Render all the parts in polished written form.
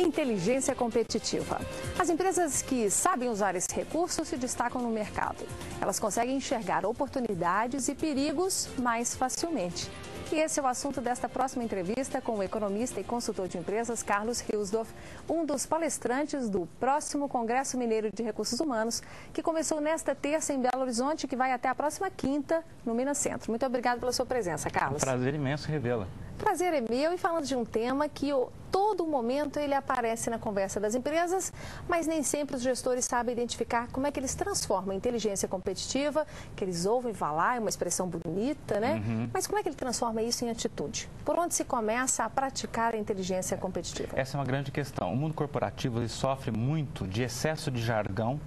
Inteligência competitiva. As empresas que sabem usar esse recurso se destacam no mercado. Elas conseguem enxergar oportunidades e perigos mais facilmente. E esse é o assunto desta próxima entrevista com o economista e consultor de empresas Carlos Riusdorf, um dos palestrantes do próximo Congresso Mineiro de Recursos Humanos, que começou nesta terça em Belo Horizonte e que vai até a próxima quinta no Minas Centro. Muito obrigado pela sua presença, Carlos. Prazer imenso revê-la. Prazer é meu, e falando de um tema que todo momento ele aparece na conversa das empresas, mas nem sempre os gestores sabem identificar como é que eles transformam a inteligência competitiva, que eles ouvem falar, é uma expressão bonita, né? Mas como é que ele transforma isso em atitude? Por onde se começa a praticar a inteligência competitiva? Essa é uma grande questão. O mundo corporativo ele sofre muito de excesso de jargão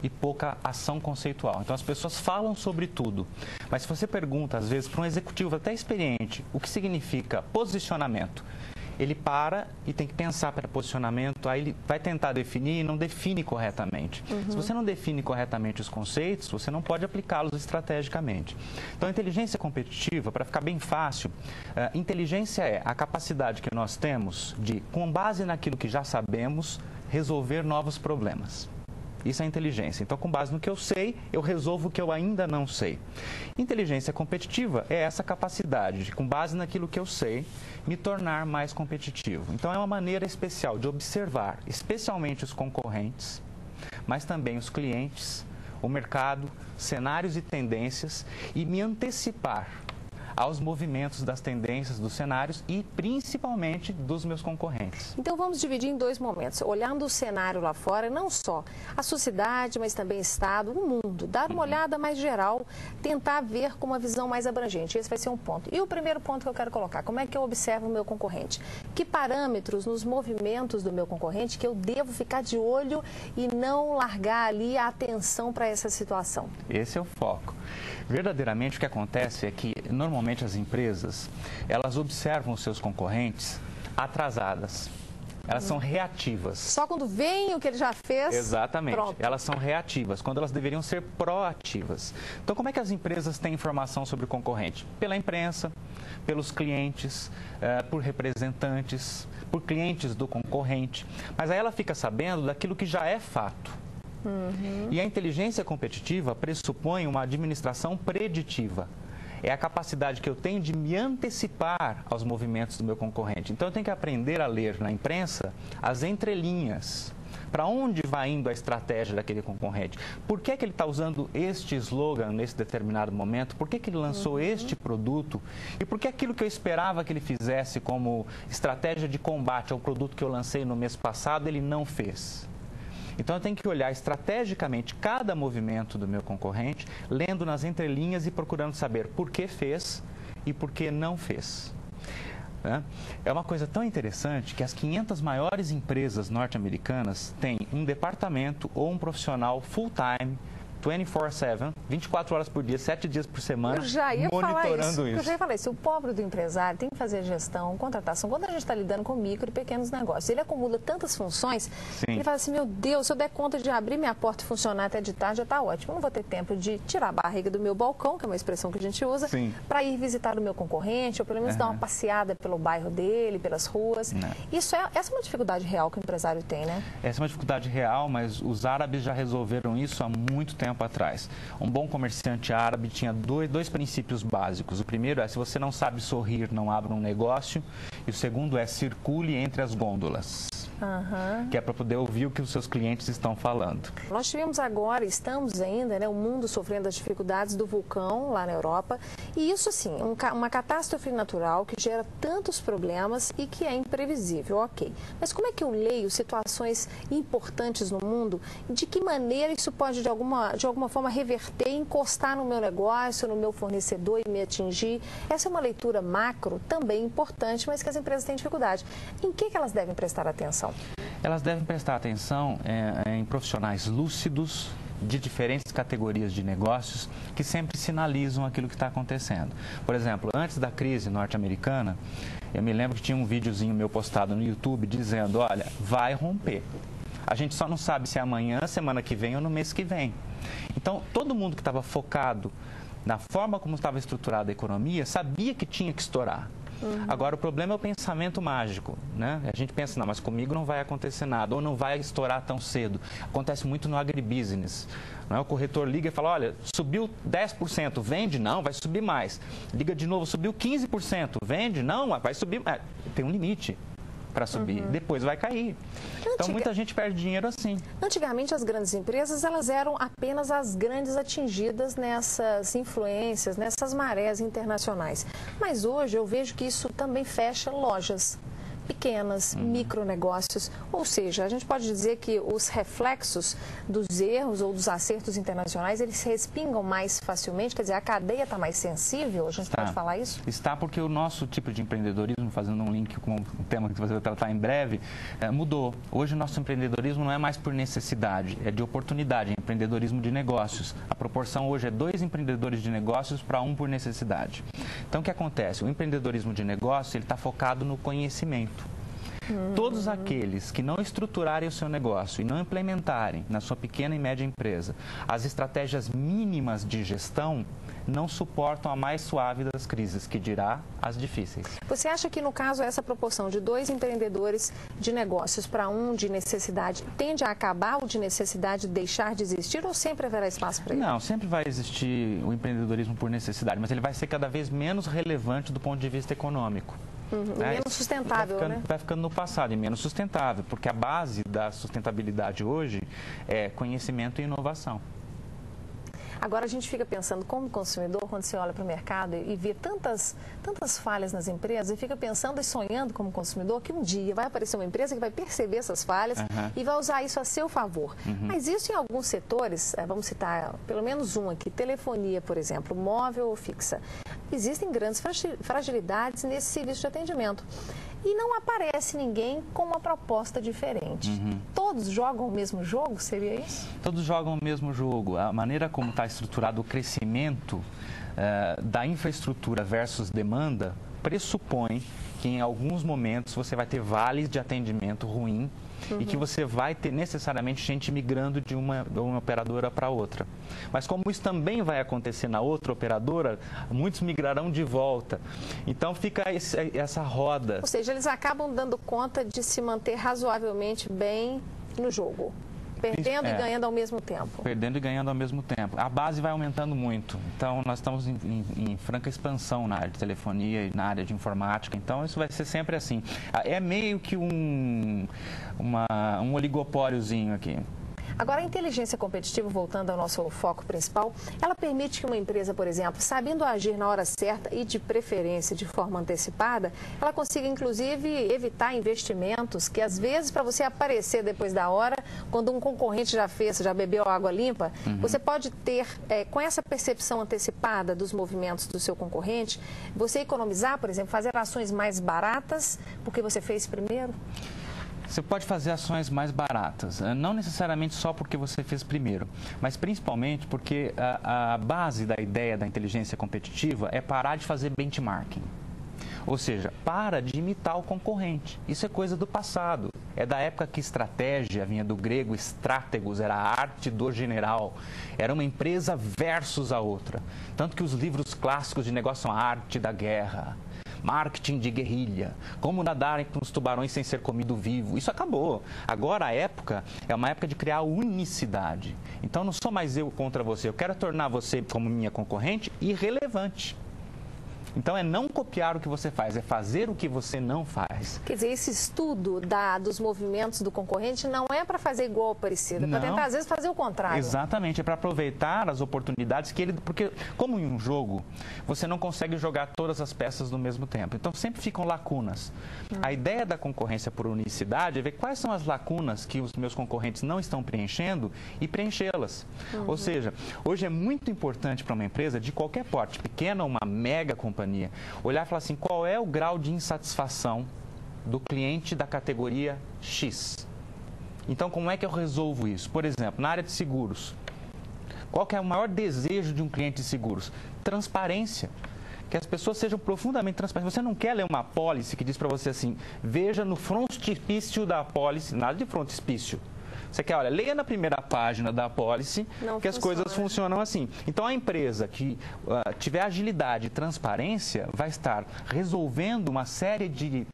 e pouca ação conceitual. Então as pessoas falam sobre tudo, mas se você pergunta às vezes para um executivo até experiente o que significa posicionamento, ele para e tem que pensar para posicionamento, aí ele vai tentar definir e não define corretamente. Se você não define corretamente os conceitos, você não pode aplicá-los estrategicamente. Então a inteligência competitiva, para ficar bem fácil, inteligência é a capacidade que nós temos de, com base naquilo que já sabemos, resolver novos problemas. Isso é inteligência. Então, com base no que eu sei, eu resolvo o que eu ainda não sei. Inteligência competitiva é essa capacidade de, com base naquilo que eu sei, me tornar mais competitivo. Então, é uma maneira especial de observar, especialmente os concorrentes, mas também os clientes, o mercado, cenários e tendências, e me antecipar aos movimentos das tendências, dos cenários e principalmente dos meus concorrentes. Então vamos dividir em dois momentos, olhando o cenário lá fora, não só a sociedade, mas também o Estado, o mundo, dar uma olhada mais geral, tentar ver com uma visão mais abrangente. Esse vai ser um ponto. E o primeiro ponto que eu quero colocar, como é que eu observo o meu concorrente? Que parâmetros nos movimentos do meu concorrente que eu devo ficar de olho e não largar ali a atenção para essa situação? Esse é o foco. Verdadeiramente o que acontece é que normalmente as empresas, elas observam os seus concorrentes atrasadas. Elas são reativas. Só quando vem o que ele já fez? Exatamente. Pronto. Elas são reativas, quando elas deveriam ser proativas. Então, como é que as empresas têm informação sobre o concorrente? Pela imprensa, pelos clientes, por representantes, por clientes do concorrente. Mas aí ela fica sabendo daquilo que já é fato. E a inteligência competitiva pressupõe uma administração preditiva. É a capacidade que eu tenho de me antecipar aos movimentos do meu concorrente. Então, eu tenho que aprender a ler na imprensa as entrelinhas. Para onde vai indo a estratégia daquele concorrente? Por que é que ele está usando este slogan nesse determinado momento? Por que que ele lançou este produto? E por que aquilo que eu esperava que ele fizesse como estratégia de combate ao produto que eu lancei no mês passado, ele não fez? Então, eu tenho que olhar estrategicamente cada movimento do meu concorrente, lendo nas entrelinhas e procurando saber por que fez e por que não fez. É uma coisa tão interessante que as 500 maiores empresas norte-americanas têm um departamento ou um profissional full-time, 24/7, 24 horas por dia, 7 dias por semana, monitorando isso. Eu já ia falar isso. O pobre do empresário tem que fazer gestão, contratação. Quando a gente está lidando com micro e pequenos negócios, ele acumula tantas funções, ele fala assim, meu Deus, se eu der conta de abrir minha porta e funcionar até de tarde, já está ótimo. Eu não vou ter tempo de tirar a barriga do meu balcão, que é uma expressão que a gente usa, para ir visitar o meu concorrente, ou pelo menos dar uma passeada pelo bairro dele, pelas ruas. Essa é uma dificuldade real que o empresário tem, né? Essa é uma dificuldade real, mas os árabes já resolveram isso há muito tempo atrás. Um bom comerciante árabe tinha dois princípios básicos. O primeiro é, se você não sabe sorrir, não abra um negócio. E o segundo é, circule entre as gôndolas. Que é para poder ouvir o que os seus clientes estão falando. Nós tivemos agora, estamos ainda, né, o mundo sofrendo as dificuldades do vulcão lá na Europa. E isso, assim, uma catástrofe natural que gera tantos problemas e que é imprevisível, ok. Mas como é que eu leio situações importantes no mundo? De que maneira isso pode, de alguma forma, reverter, encostar no meu negócio, no meu fornecedor e me atingir? Essa é uma leitura macro também importante, mas que as empresas têm dificuldade. Em que elas devem prestar atenção? Elas devem prestar atenção em profissionais lúcidos, de diferentes categorias de negócios, que sempre sinalizam aquilo que está acontecendo. Por exemplo, antes da crise norte-americana, eu me lembro que tinha um videozinho meu postado no YouTube dizendo, olha, vai romper. A gente só não sabe se é amanhã, semana que vem ou no mês que vem. Então, todo mundo que estava focado na forma como estava estruturada a economia sabia que tinha que estourar. Agora, o problema é o pensamento mágico, né? A gente pensa, não, mas comigo não vai acontecer nada, ou não vai estourar tão cedo. Acontece muito no agribusiness. Não é? O corretor liga e fala, olha, subiu 10%, vende? Não, vai subir mais. Liga de novo, subiu 15%, vende? Não, vai subir mais. Tem um limite para subir, depois vai cair. Então, muita gente perde dinheiro assim. Antigamente, as grandes empresas, elas eram apenas as grandes atingidas nessas influências, nessas marés internacionais. Mas hoje eu vejo que isso também fecha lojas pequenas, micronegócios, ou seja, a gente pode dizer que os reflexos dos erros ou dos acertos internacionais, eles se respingam mais facilmente, quer dizer, a cadeia está mais sensível, a gente pode falar isso? Está, porque o nosso tipo de empreendedorismo, fazendo um link com o tema que você vai tratar em breve, mudou. Hoje o nosso empreendedorismo não é mais por necessidade, é de oportunidade, é empreendedorismo de negócios. A proporção hoje é 2 empreendedores de negócios para 1 por necessidade. Então, o que acontece? O empreendedorismo de negócio, ele está focado no conhecimento. Todos aqueles que não estruturarem o seu negócio e não implementarem na sua pequena e média empresa as estratégias mínimas de gestão, não suportam a mais suave das crises, que dirá as difíceis. Você acha que, no caso, essa proporção de 2 empreendedores de negócios para 1 de necessidade tende a acabar o de necessidade deixar de existir ou sempre haverá espaço para ele? Não, sempre vai existir o empreendedorismo por necessidade, mas ele vai ser cada vez menos relevante do ponto de vista econômico. Menos sustentável, né? Vai ficando no passado e menos sustentável, porque a base da sustentabilidade hoje é conhecimento e inovação. Agora a gente fica pensando como consumidor, quando você olha para o mercado e vê tantas falhas nas empresas, e fica pensando e sonhando como consumidor que um dia vai aparecer uma empresa que vai perceber essas falhas e vai usar isso a seu favor. Mas isso em alguns setores, vamos citar pelo menos um aqui, telefonia, por exemplo, móvel ou fixa. Existem grandes fragilidades nesse serviço de atendimento. E não aparece ninguém com uma proposta diferente. Todos jogam o mesmo jogo, seria isso? Todos jogam o mesmo jogo. A maneira como está estruturado o crescimento da infraestrutura versus demanda pressupõe que em alguns momentos você vai ter vales de atendimento ruim e que você vai ter necessariamente gente migrando de uma operadora para outra. Mas como isso também vai acontecer na outra operadora, muitos migrarão de volta. Então fica essa roda. Ou seja, eles acabam dando conta de se manter razoavelmente bem no jogo. Perdendo e ganhando ao mesmo tempo. Perdendo e ganhando ao mesmo tempo. A base vai aumentando muito. Então, nós estamos em franca expansão na área de telefonia e na área de informática. Então, isso vai ser sempre assim. É meio que um oligopóliozinho aqui. Agora, a inteligência competitiva, voltando ao nosso foco principal, ela permite que uma empresa, por exemplo, sabendo agir na hora certa e de preferência de forma antecipada, ela consiga, inclusive, evitar investimentos que, às vezes, para você aparecer depois da hora, quando um concorrente já bebeu água limpa, você pode ter, com essa percepção antecipada dos movimentos do seu concorrente, você economizar, por exemplo, fazer ações mais baratas porque você fez primeiro? Você pode fazer ações mais baratas, não necessariamente só porque você fez primeiro, mas principalmente porque a base da ideia da inteligência competitiva é parar de fazer benchmarking. Ou seja, para de imitar o concorrente. Isso é coisa do passado. É da época que estratégia vinha do grego strategos, era a arte do general. Era uma empresa versus a outra. Tanto que os livros clássicos de negócio são a arte da guerra. Marketing de guerrilha, como nadar com os tubarões sem ser comido vivo. Isso acabou. Agora a época é uma época de criar unicidade. Então não sou mais eu contra você, eu quero tornar você como minha concorrente irrelevante. Então, é não copiar o que você faz, é fazer o que você não faz. Quer dizer, esse estudo dos movimentos do concorrente não é para fazer igual ou parecido, é para tentar, às vezes, fazer o contrário. Exatamente, é para aproveitar as oportunidades que ele... Porque, como em um jogo, você não consegue jogar todas as peças no mesmo tempo. Então, sempre ficam lacunas. A ideia da concorrência por unicidade é ver quais são as lacunas que os meus concorrentes não estão preenchendo e preenchê-las. Ou seja, hoje é muito importante para uma empresa de qualquer porte, pequena ou uma mega companhia, olhar e falar assim, qual é o grau de insatisfação do cliente da categoria X. Então, como é que eu resolvo isso? Por exemplo, na área de seguros, qual que é o maior desejo de um cliente de seguros? Transparência. Que as pessoas sejam profundamente transparentes. Você não quer ler uma apólice que diz para você assim, veja no frontispício da apólice, nada de frontispício. Você quer, olha, leia na primeira página da apólice que as coisas funcionam assim. Então, a empresa que tiver agilidade e transparência vai estar resolvendo uma série de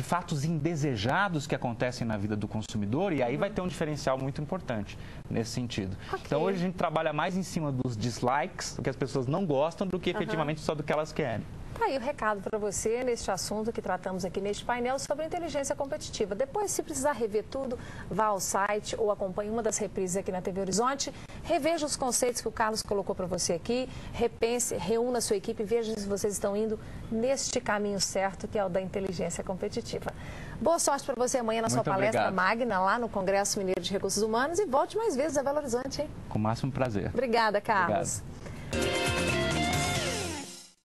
fatos indesejados que acontecem na vida do consumidor e aí vai ter um diferencial muito importante nesse sentido. Então, hoje a gente trabalha mais em cima dos dislikes, do que as pessoas não gostam, do que efetivamente só do que elas querem. Tá aí o recado para você neste assunto que tratamos aqui neste painel sobre inteligência competitiva. Depois, se precisar rever tudo, vá ao site ou acompanhe uma das reprises aqui na TV Horizonte. Reveja os conceitos que o Carlos colocou para você aqui, repense, reúna a sua equipe e veja se vocês estão indo neste caminho certo, que é o da inteligência competitiva. Boa sorte para você amanhã na sua palestra magna lá no Congresso Mineiro de Recursos Humanos e volte mais vezes a Belo Horizonte, hein? Com o máximo prazer. Obrigada, Carlos. Obrigado.